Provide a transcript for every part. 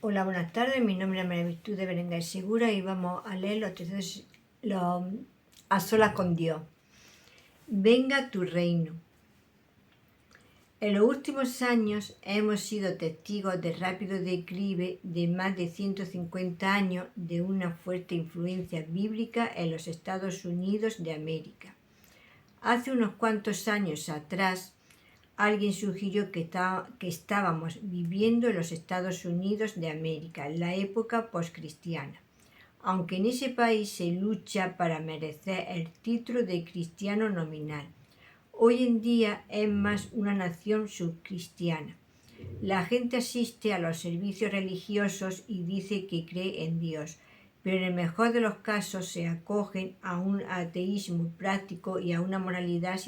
Hola, buenas tardes. Mi nombre es María Virtud de Berenguer Segura y vamos a leer a solas con Dios. Venga tu reino. En los últimos años hemos sido testigos del rápido declive de más de 150 años de una fuerte influencia bíblica en los Estados Unidos de América. Hace unos cuantos años atrás, alguien sugirió que estábamos viviendo en los Estados Unidos de América, en la época postcristiana, aunque en ese país se lucha para merecer el título de cristiano nominal. Hoy en día es más una nación subcristiana. La gente asiste a los servicios religiosos y dice que cree en Dios, pero en el mejor de los casos se acogen a un ateísmo práctico y a una moralidad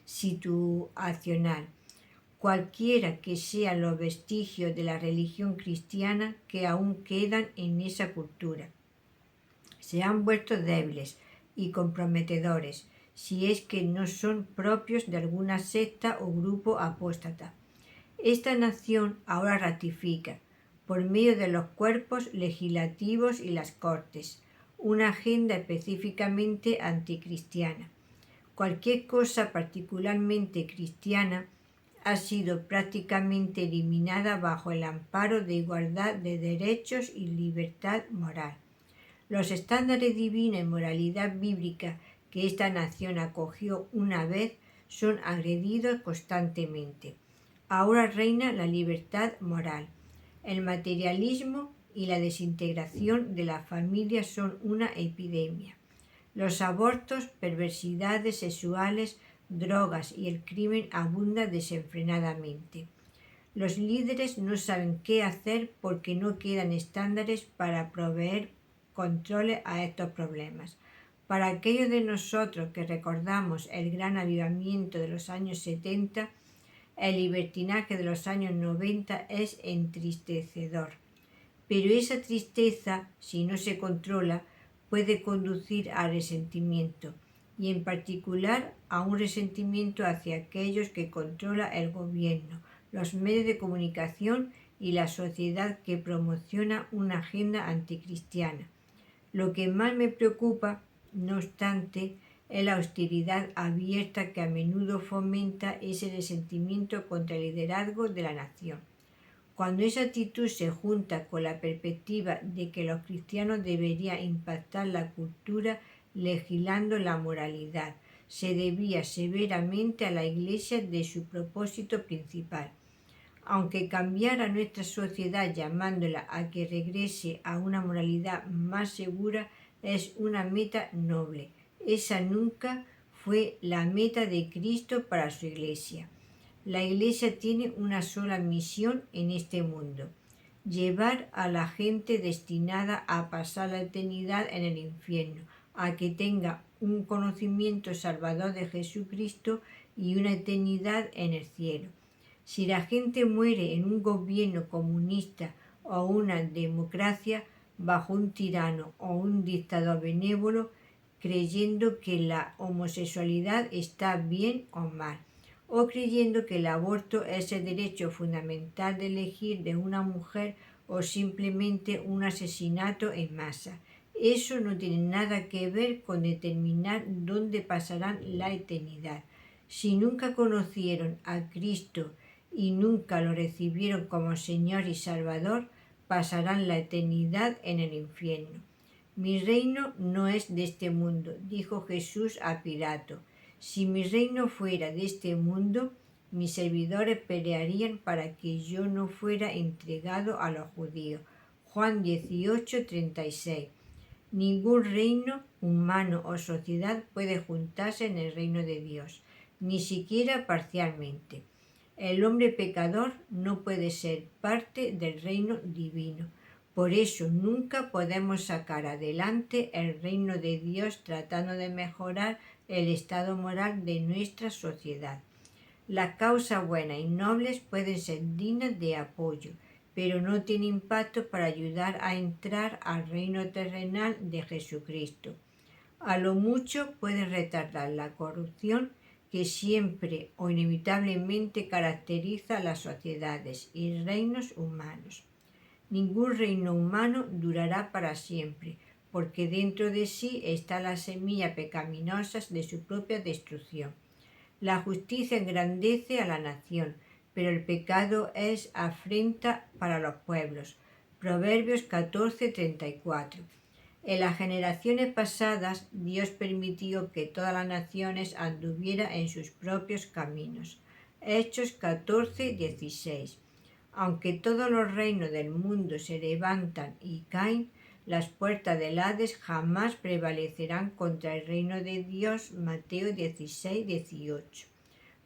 situacional, cualquiera que sean los vestigios de la religión cristiana que aún quedan en esa cultura. Se han vuelto débiles y comprometedores, si es que no son propios de alguna secta o grupo apóstata. Esta nación ahora ratifica, por medio de los cuerpos legislativos y las cortes, una agenda específicamente anticristiana. Cualquier cosa particularmente cristiana ha sido prácticamente eliminada bajo el amparo de igualdad de derechos y libertad moral. Los estándares divinos y moralidad bíblica que esta nación acogió una vez son agredidos constantemente. Ahora reina la libertad moral. El materialismo y la desintegración de la familia son una epidemia. Los abortos, perversidades sexuales, drogas y el crimen abundan desenfrenadamente. Los líderes no saben qué hacer porque no quedan estándares para proveer controles a estos problemas. Para aquellos de nosotros que recordamos el gran avivamiento de los años 70, el libertinaje de los años 90 es entristecedor. Pero esa tristeza, si no se controla, puede conducir al resentimiento, y en particular a un resentimiento hacia aquellos que controla el gobierno, los medios de comunicación y la sociedad que promociona una agenda anticristiana. Lo que más me preocupa, no obstante, es la hostilidad abierta que a menudo fomenta ese resentimiento contra el liderazgo de la nación. Cuando esa actitud se junta con la perspectiva de que los cristianos deberían impactar la cultura legislando la moralidad, se desvía severamente a la Iglesia de su propósito principal. Aunque cambiara nuestra sociedad llamándola a que regrese a una moralidad más segura, es una meta noble. Esa nunca fue la meta de Cristo para su Iglesia. La Iglesia tiene una sola misión en este mundo: llevar a la gente destinada a pasar la eternidad en el infierno, a que tenga un conocimiento salvador de Jesucristo y una eternidad en el cielo. Si la gente muere en un gobierno comunista o una democracia bajo un tirano o un dictador benévolo, creyendo que la homosexualidad está bien o mal, o creyendo que el aborto es el derecho fundamental de elegir de una mujer, o simplemente un asesinato en masa. Eso no tiene nada que ver con determinar dónde pasarán la eternidad. Si nunca conocieron a Cristo y nunca lo recibieron como Señor y Salvador, pasarán la eternidad en el infierno. Mi reino no es de este mundo, dijo Jesús a Pilato. Si mi reino fuera de este mundo, mis servidores pelearían para que yo no fuera entregado a los judíos. Juan 18:36. Ningún reino humano o sociedad puede juntarse en el reino de Dios, ni siquiera parcialmente. El hombre pecador no puede ser parte del reino divino. Por eso nunca podemos sacar adelante el reino de Dios tratando de mejorar el estado moral de nuestra sociedad. Las causas buenas y nobles pueden ser dignas de apoyo, pero no tienen impacto para ayudar a entrar al reino terrenal de Jesucristo. A lo mucho pueden retardar la corrupción que siempre o inevitablemente caracteriza a las sociedades y reinos humanos. Ningún reino humano durará para siempre, porque dentro de sí está la semilla pecaminosa de su propia destrucción. La justicia engrandece a la nación, pero el pecado es afrenta para los pueblos. Proverbios 14:34. En las generaciones pasadas, Dios permitió que todas las naciones anduvieran en sus propios caminos. Hechos 14:16. Aunque todos los reinos del mundo se levantan y caen, las puertas del Hades jamás prevalecerán contra el reino de Dios. Mateo 16:18.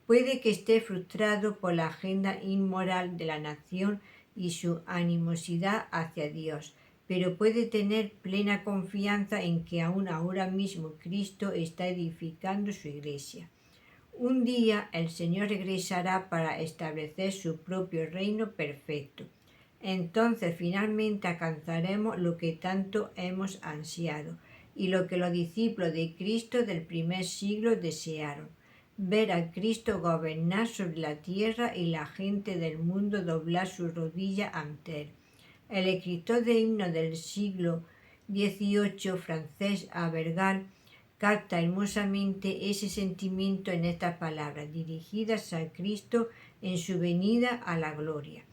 Puede que esté frustrado por la agenda inmoral de la nación y su animosidad hacia Dios, pero puede tener plena confianza en que aún ahora mismo Cristo está edificando su iglesia. Un día el Señor regresará para establecer su propio reino perfecto. Entonces finalmente alcanzaremos lo que tanto hemos ansiado y lo que los discípulos de Cristo del primer siglo desearon: ver a Cristo gobernar sobre la tierra y la gente del mundo doblar su rodilla ante Él. El escritor de himnos del siglo XVIII, francés Abergal, capta hermosamente ese sentimiento en estas palabras dirigidas a Cristo en su venida a la gloria.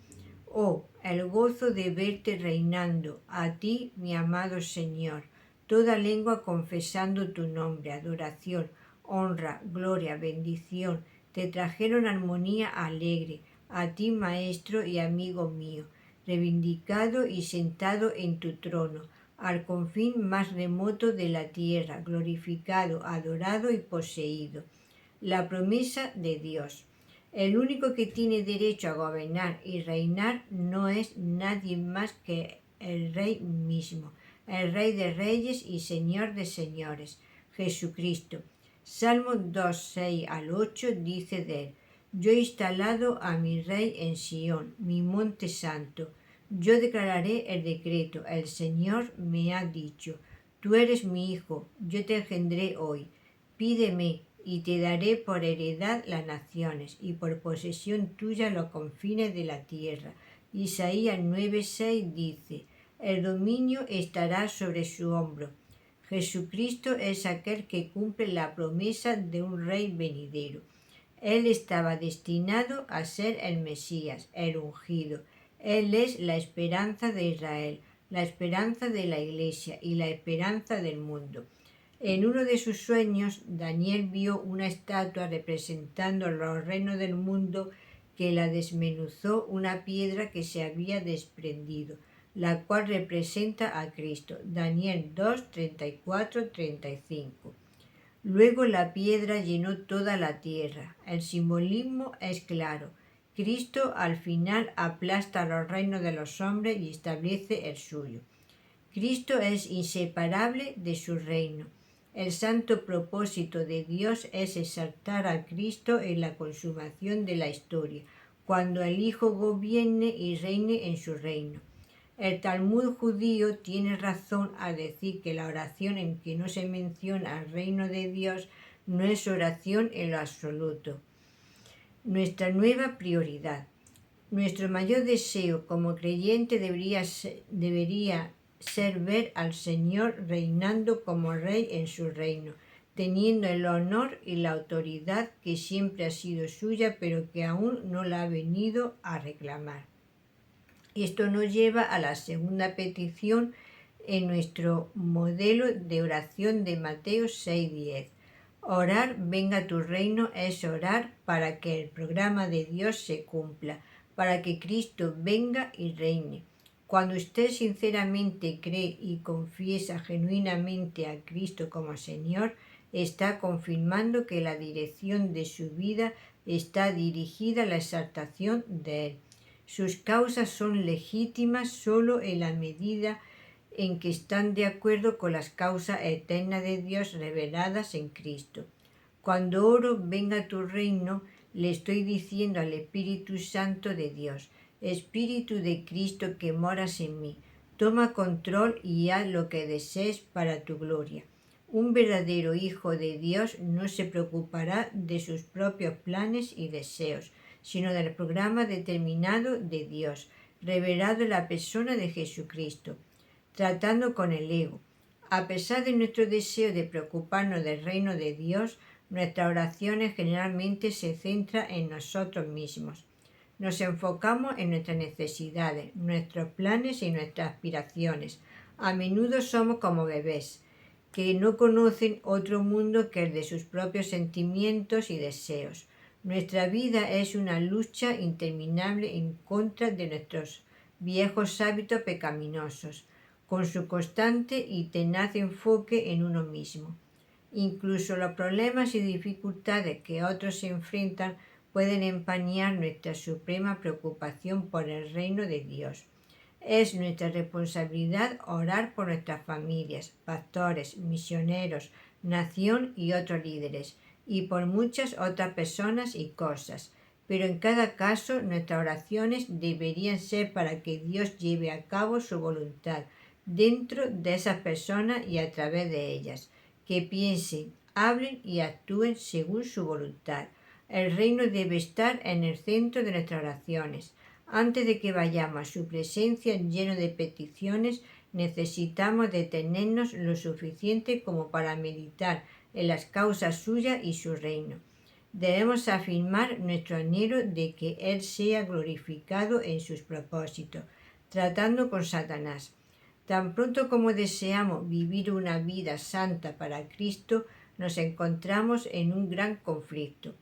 Oh, el gozo de verte reinando, a ti, mi amado Señor, toda lengua confesando tu nombre, adoración, honra, gloria, bendición, te trajeron armonía alegre, a ti, Maestro y amigo mío, reivindicado y sentado en tu trono, al confín más remoto de la tierra, glorificado, adorado y poseído. La promesa de Dios. El único que tiene derecho a gobernar y reinar no es nadie más que el Rey mismo, el Rey de Reyes y Señor de Señores, Jesucristo. Salmo 2:6-8 dice de él: Yo he instalado a mi Rey en Sión, mi monte santo. Yo declararé el decreto, el Señor me ha dicho: Tú eres mi hijo, yo te engendré hoy. Pídeme y te daré por heredad las naciones y por posesión tuya los confines de la tierra. Isaías 9:6 dice: El dominio estará sobre su hombro. Jesucristo es aquel que cumple la promesa de un rey venidero. Él estaba destinado a ser el Mesías, el ungido. Él es la esperanza de Israel, la esperanza de la Iglesia y la esperanza del mundo. En uno de sus sueños, Daniel vio una estatua representando los reinos del mundo que la desmenuzó una piedra que se había desprendido, la cual representa a Cristo. Daniel 2:34-35. Luego la piedra llenó toda la tierra. El simbolismo es claro. Cristo al final aplasta los reinos de los hombres y establece el suyo. Cristo es inseparable de su reino. El santo propósito de Dios es exaltar a Cristo en la consumación de la historia, cuando el Hijo gobierne y reine en su reino. El Talmud judío tiene razón al decir que la oración en que no se menciona al reino de Dios no es oración en lo absoluto. Nuestra nueva prioridad. Nuestro mayor deseo como creyente debería ser ver al Señor reinando como Rey en su reino, teniendo el honor y la autoridad que siempre ha sido suya, pero que aún no la ha venido a reclamar. Esto nos lleva a la segunda petición en nuestro modelo de oración de Mateo 6:10. Orar, venga tu reino, es orar para que el programa de Dios se cumpla, para que Cristo venga y reine. Cuando usted sinceramente cree y confiesa genuinamente a Cristo como Señor, está confirmando que la dirección de su vida está dirigida a la exaltación de Él. Sus causas son legítimas solo en la medida en que están de acuerdo con las causas eternas de Dios reveladas en Cristo. Cuando oro, venga tu reino, le estoy diciendo al Espíritu Santo de Dios: Espíritu de Cristo que moras en mí, toma control y haz lo que desees para tu gloria. Un verdadero hijo de Dios no se preocupará de sus propios planes y deseos, sino del programa determinado de Dios. revelado en la persona de Jesucristo, tratando con el ego. A pesar de nuestro deseo de preocuparnos del reino de Dios, nuestras oraciones generalmente se centran en nosotros mismos. Nos enfocamos en nuestras necesidades, nuestros planes y nuestras aspiraciones. A menudo somos como bebés, que no conocen otro mundo que el de sus propios sentimientos y deseos. Nuestra vida es una lucha interminable en contra de nuestros viejos hábitos pecaminosos, con su constante y tenaz enfoque en uno mismo. Incluso los problemas y dificultades que otros se enfrentan pueden empañar nuestra suprema preocupación por el reino de Dios. Es nuestra responsabilidad orar por nuestras familias, pastores, misioneros, nación y otros líderes, y por muchas otras personas y cosas. Pero en cada caso nuestras oraciones deberían ser para que Dios lleve a cabo su voluntad dentro de esas personas y a través de ellas, que piensen, hablen y actúen según su voluntad. El reino debe estar en el centro de nuestras oraciones. Antes de que vayamos a su presencia lleno de peticiones, necesitamos detenernos lo suficiente como para meditar en las causas suyas y su reino. Debemos afirmar nuestro anhelo de que Él sea glorificado en sus propósitos, tratando con Satanás. Tan pronto como deseamos vivir una vida santa para Cristo, nos encontramos en un gran conflicto.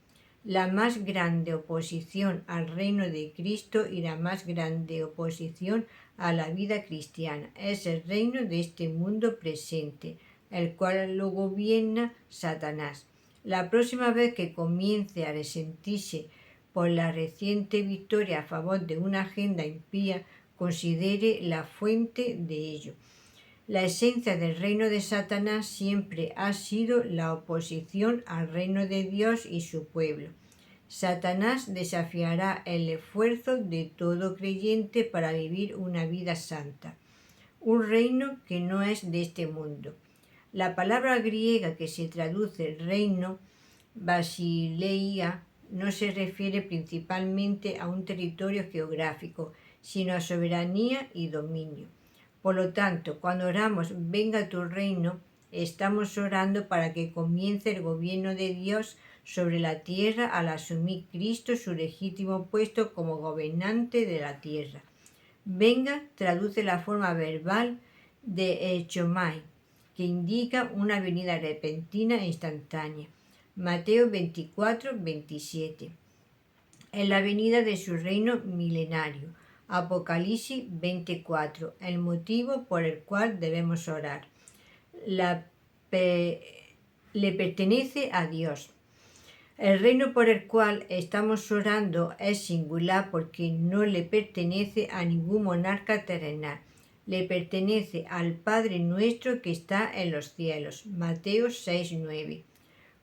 La más grande oposición al reino de Cristo y la más grande oposición a la vida cristiana es el reino de este mundo presente, el cual lo gobierna Satanás. La próxima vez que comience a resentirse por la reciente victoria a favor de una agenda impía, considere la fuente de ello. La esencia del reino de Satanás siempre ha sido la oposición al reino de Dios y su pueblo. Satanás desafiará el esfuerzo de todo creyente para vivir una vida santa, un reino que no es de este mundo. La palabra griega que se traduce reino, basileia, no se refiere principalmente a un territorio geográfico, sino a soberanía y dominio. Por lo tanto, cuando oramos, venga tu reino, estamos orando para que comience el gobierno de Dios sobre la tierra al asumir Cristo su legítimo puesto como gobernante de la tierra. Venga traduce la forma verbal de echomai, que indica una venida repentina e instantánea. Mateo 24, 27. Es la venida de su reino milenario. Apocalipsis 24, el motivo por el cual debemos orar. Le pertenece a Dios. El reino por el cual estamos orando es singular porque no le pertenece a ningún monarca terrenal. Le pertenece al Padre nuestro que está en los cielos. Mateo 6:9.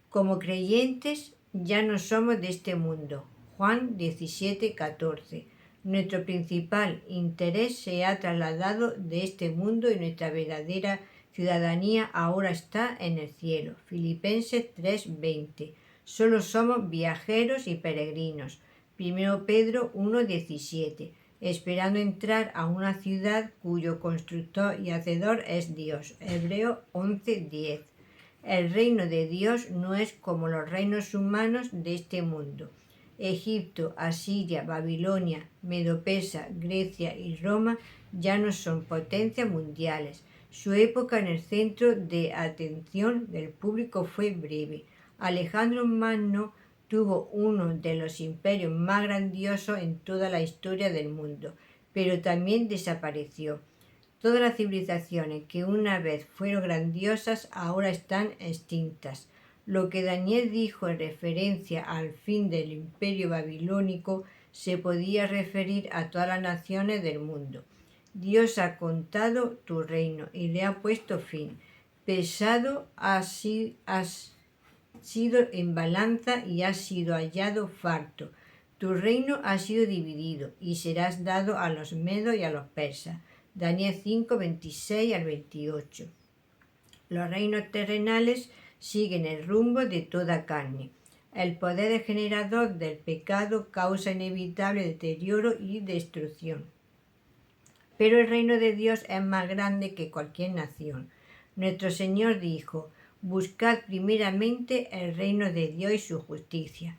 Como creyentes ya no somos de este mundo. Juan 17:14. Nuestro principal interés se ha trasladado de este mundo y nuestra verdadera ciudadanía ahora está en el cielo. Filipenses 3:20. Solo somos viajeros y peregrinos. 1 Pedro 1:17. Esperando entrar a una ciudad cuyo constructor y hacedor es Dios. Hebreos 11:10. El reino de Dios no es como los reinos humanos de este mundo. Egipto, Asiria, Babilonia, Medo-Persa, Grecia y Roma ya no son potencias mundiales. Su época en el centro de atención del público fue breve. Alejandro Magno tuvo uno de los imperios más grandiosos en toda la historia del mundo, pero también desapareció. Todas las civilizaciones que una vez fueron grandiosas ahora están extintas. Lo que Daniel dijo en referencia al fin del imperio babilónico se podía referir a todas las naciones del mundo. Dios ha contado tu reino y le ha puesto fin. Pesado has sido en balanza y has sido hallado farto. Tu reino ha sido dividido y serás dado a los medos y a los persas. Daniel 5, 26 al 28. Los reinos terrenales siguen el rumbo de toda carne. El poder generador del pecado causa inevitable deterioro y destrucción. Pero el reino de Dios es más grande que cualquier nación. Nuestro Señor dijo: buscad primeramente el reino de Dios y su justicia,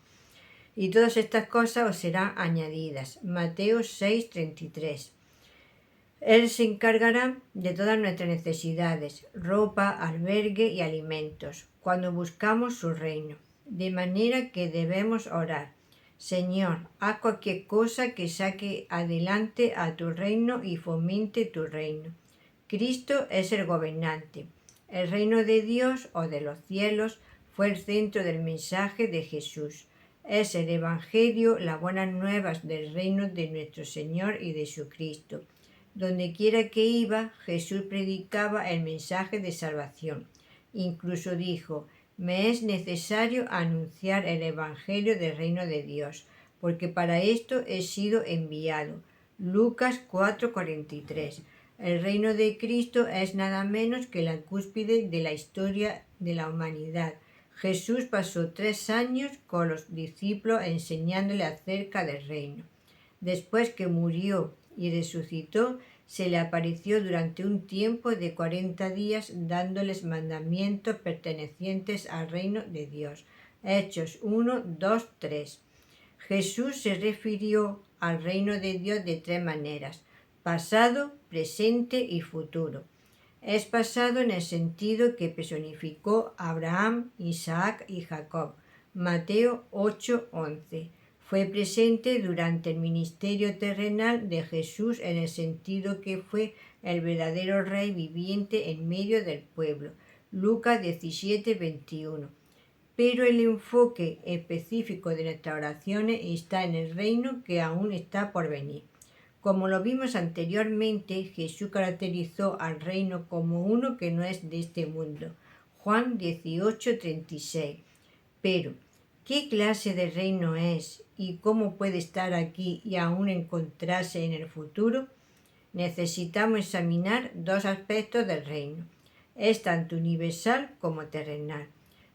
y todas estas cosas os serán añadidas. Mateo 6:33. Él se encargará de todas nuestras necesidades, ropa, albergue y alimentos, cuando buscamos su reino. De manera que debemos orar: Señor, haz cualquier cosa que saque adelante a tu reino y fomente tu reino. Cristo es el gobernante. El reino de Dios o de los cielos fue el centro del mensaje de Jesús. Es el Evangelio, las buenas nuevas del reino de nuestro Señor y de su Cristo. Donde quiera que iba, Jesús predicaba el mensaje de salvación. Incluso dijo: me es necesario anunciar el Evangelio del reino de Dios, porque para esto he sido enviado. Lucas 4:43. El reino de Cristo es nada menos que la cúspide de la historia de la humanidad. Jesús pasó 3 años con los discípulos enseñándole acerca del reino. Después que murió y resucitó, se le apareció durante un tiempo de 40 días dándoles mandamientos pertenecientes al reino de Dios. Hechos 1, 2, 3. Jesús se refirió al reino de Dios de 3 maneras: pasado, presente y futuro. Es pasado en el sentido que personificó a Abraham, Isaac y Jacob. Mateo 8:11. Fue presente durante el ministerio terrenal de Jesús en el sentido que fue el verdadero rey viviente en medio del pueblo. Lucas 17:21. Pero el enfoque específico de nuestras oraciones está en el reino que aún está por venir. Como lo vimos anteriormente, Jesús caracterizó al reino como uno que no es de este mundo. Juan 18:36. Pero, ¿qué clase de reino es y cómo puede estar aquí y aún encontrarse en el futuro? Necesitamos examinar 2 aspectos del reino. Es tanto universal como terrenal.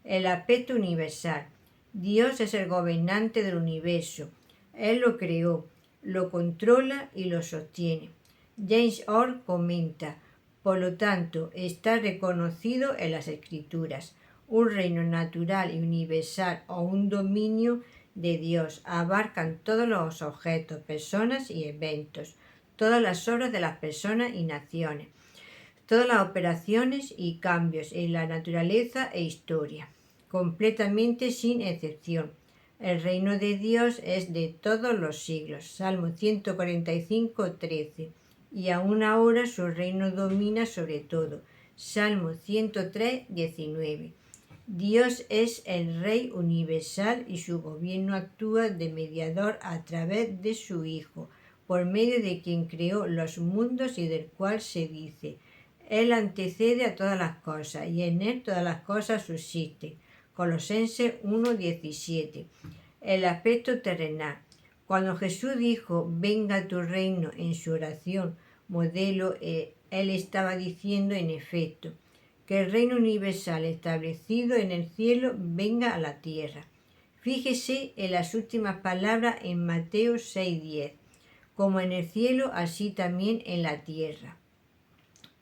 El aspecto universal: Dios es el gobernante del universo. Él lo creó, lo controla y lo sostiene. James Orr comenta: por lo tanto, está reconocido en las Escrituras. Un reino natural y universal o un dominio de Dios abarcan todos los objetos, personas y eventos, todas las obras de las personas y naciones, todas las operaciones y cambios en la naturaleza e historia, completamente sin excepción. El reino de Dios es de todos los siglos. Salmo 145:13. Y aún ahora su reino domina sobre todo. Salmo 103:19. Dios es el Rey universal y su gobierno actúa de mediador a través de su Hijo, por medio de quien creó los mundos y del cual se dice: Él antecede a todas las cosas y en Él todas las cosas subsisten. Colosenses 1:17. El aspecto terrenal. Cuando Jesús dijo: venga tu reino en su oración modelo, Él estaba diciendo en efecto que el reino universal establecido en el cielo venga a la tierra. Fíjese en las últimas palabras en Mateo 6:10. Como en el cielo, así también en la tierra.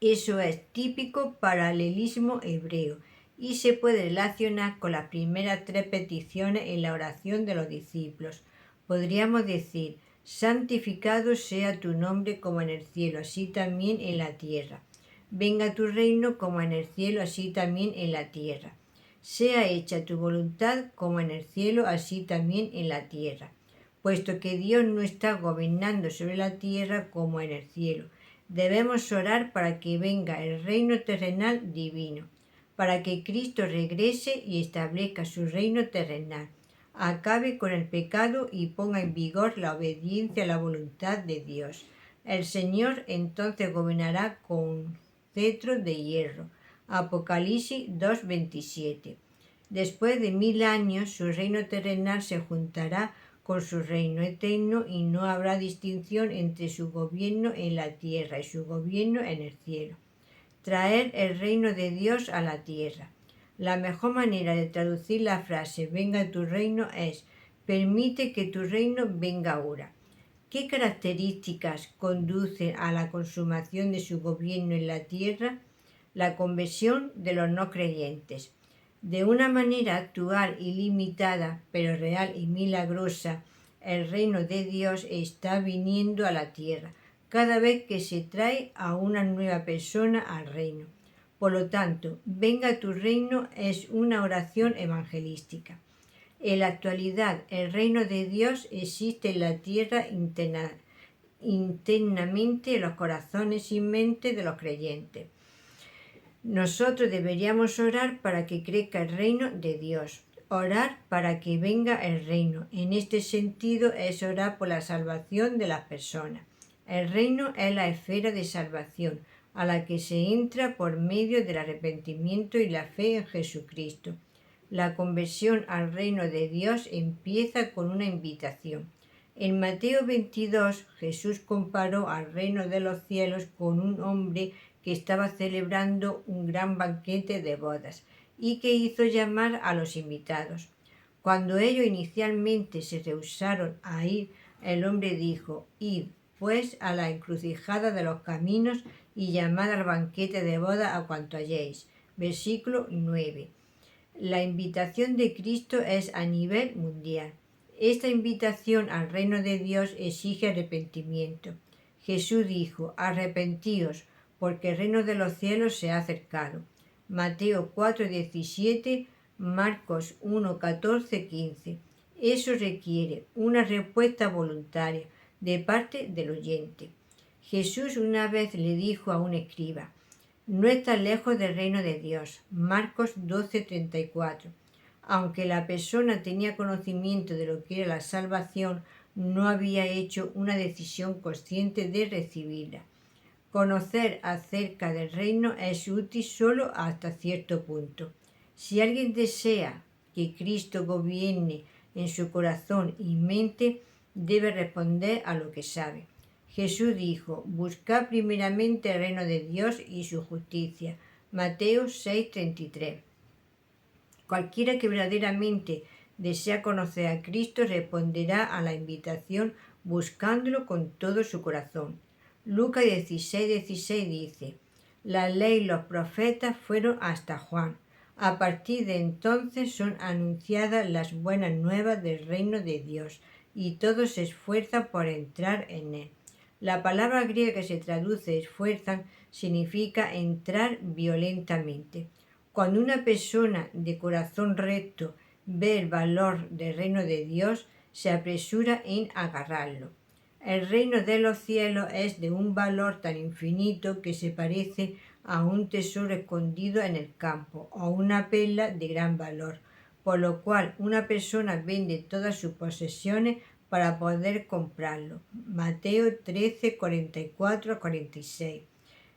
Eso es típico paralelismo hebreo y se puede relacionar con las primeras 3 peticiones en la oración de los discípulos. Podríamos decir: santificado sea tu nombre como en el cielo, así también en la tierra. Venga tu reino como en el cielo, así también en la tierra. Sea hecha tu voluntad como en el cielo, así también en la tierra. Puesto que Dios no está gobernando sobre la tierra como en el cielo, debemos orar para que venga el reino terrenal divino, para que Cristo regrese y establezca su reino terrenal, acabe con el pecado y ponga en vigor la obediencia a la voluntad de Dios. El Señor entonces gobernará con cetro de hierro. Apocalipsis 2:27. Después de 1000 años, su reino terrenal se juntará con su reino eterno y no habrá distinción entre su gobierno en la tierra y su gobierno en el cielo. Traer el reino de Dios a la tierra. La mejor manera de traducir la frase venga tu reino es: permite que tu reino venga ahora. ¿Qué características conducen a la consumación de su gobierno en la tierra? La conversión de los no creyentes. De una manera actual y limitada, pero real y milagrosa, el reino de Dios está viniendo a la tierra cada vez que se trae a una nueva persona al reino. Por lo tanto, venga tu reino es una oración evangelística. En la actualidad, el reino de Dios existe en la tierra internamente en los corazones y mentes de los creyentes. Nosotros deberíamos orar para que crezca el reino de Dios. Orar para que venga el reino. En este sentido es orar por la salvación de las personas. El reino es la esfera de salvación a la que se entra por medio del arrepentimiento y la fe en Jesucristo. La conversión al reino de Dios empieza con una invitación. En Mateo 22, Jesús comparó al reino de los cielos con un hombre que estaba celebrando un gran banquete de bodas y que hizo llamar a los invitados. Cuando ellos inicialmente se rehusaron a ir, el hombre dijo: id, pues, a la encrucijada de los caminos y llamad al banquete de boda a cuanto halléis. Versículo 9. La invitación de Cristo es a nivel mundial. Esta invitación al reino de Dios exige arrepentimiento. Jesús dijo: arrepentíos, porque el reino de los cielos se ha acercado. Mateo 4:17, Marcos 1:14, 15. Eso requiere una respuesta voluntaria de parte del oyente. Jesús una vez le dijo a un escriba: no está lejos del reino de Dios. Marcos 12:34. Aunque la persona tenía conocimiento de lo que era la salvación, no había hecho una decisión consciente de recibirla. Conocer acerca del reino es útil solo hasta cierto punto. Si alguien desea que Cristo gobierne en su corazón y mente, debe responder a lo que sabe. Jesús dijo: buscad primeramente el reino de Dios y su justicia. Mateo 6:33. Cualquiera que verdaderamente desea conocer a Cristo responderá a la invitación buscándolo con todo su corazón. Lucas 16:16 dice: la ley y los profetas fueron hasta Juan. A partir de entonces son anunciadas las buenas nuevas del reino de Dios y todos se esfuerzan por entrar en él. La palabra griega que se traduce esfuerzan significa entrar violentamente. Cuando una persona de corazón recto ve el valor del reino de Dios, se apresura en agarrarlo. El reino de los cielos es de un valor tan infinito que se parece a un tesoro escondido en el campo o una perla de gran valor, por lo cual una persona vende todas sus posesiones para poder comprarlo. Mateo 13:44-46.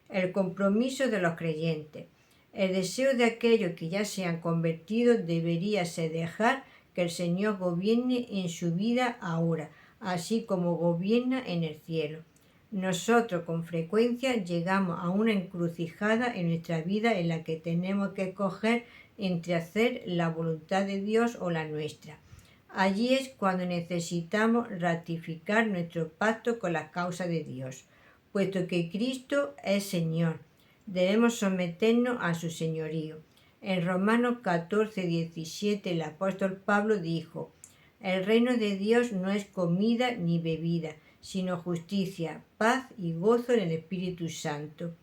El compromiso de los creyentes. El deseo de aquellos que ya se han convertido debería ser dejar que el Señor gobierne en su vida ahora, así como gobierna en el cielo. Nosotros con frecuencia llegamos a una encrucijada en nuestra vida en la que tenemos que escoger entre hacer la voluntad de Dios o la nuestra. Allí es cuando necesitamos ratificar nuestro pacto con la causa de Dios. Puesto que Cristo es Señor, debemos someternos a su señorío. En Romanos 14:17 el apóstol Pablo dijo: el reino de Dios no es comida ni bebida, sino justicia, paz y gozo en el Espíritu Santo.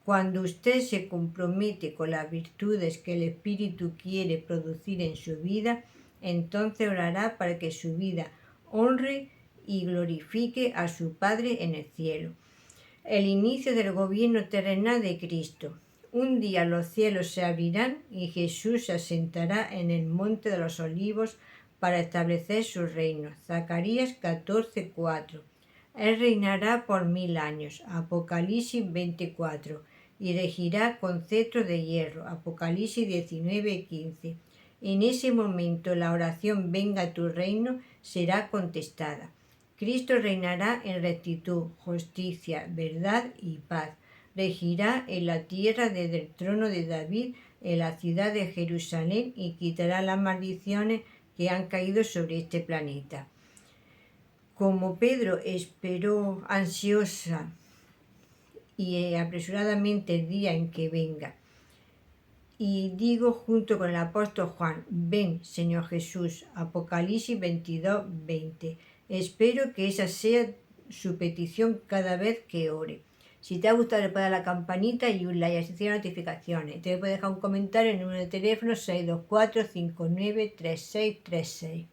Cuando usted se compromete con las virtudes que el Espíritu quiere producir en su vida, entonces orará para que su vida honre y glorifique a su Padre en el cielo. El inicio del gobierno terrenal de Cristo. Un día los cielos se abrirán y Jesús se asentará en el monte de los olivos para establecer su reino. Zacarías 14:4. Él reinará por 1000 años. Apocalipsis 24. Y regirá con cetro de hierro. Apocalipsis 19:15. En ese momento la oración venga tu reino será contestada. Cristo reinará en rectitud, justicia, verdad y paz. Regirá en la tierra desde el trono de David en la ciudad de Jerusalén y quitará las maldiciones que han caído sobre este planeta. Como Pedro esperó ansiosa y apresuradamente el día en que venga, y digo junto con el apóstol Juan, ven, Señor Jesús, Apocalipsis 22:20. Espero que esa sea su petición cada vez que ore. Si te ha gustado, le puedes dar a la campanita y un like, así tiene notificaciones. Te puedes dejar un comentario en el número de teléfono 624-593636.